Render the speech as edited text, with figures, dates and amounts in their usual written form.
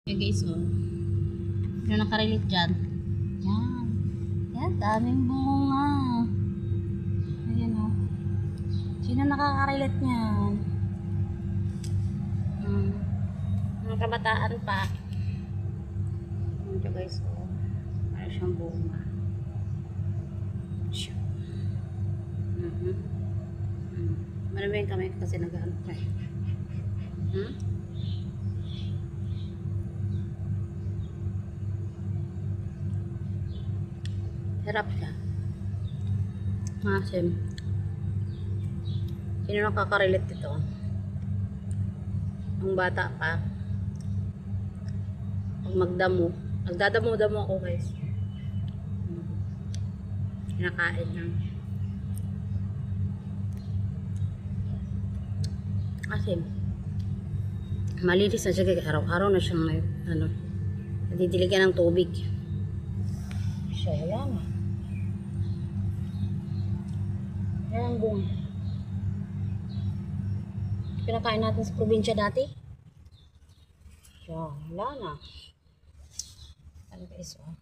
Okay guys, oh. Yung nakarelate dyan. Yan. Yan, daming bunga. Ayan, oh. Sino nakakarelate niyan? Mga kabataan pa. Ito guys, oh. Para siyang bunga. Siya. Marami yung kamay kasi nag-ano ka. Sarap siya. Masim. Sino nakaka-relate dito? Ang bata pa. Pag magdamo. Nagdadamo-damo ako guys. Kinakain lang. Masim. Malinis na siya. Araw-araw na siyang nadidiligan ng tubig. Siya, wala na. Yan ang bunga. Pinakain natin sa probinsya dati. Siya, wala na. Ano guys, oh.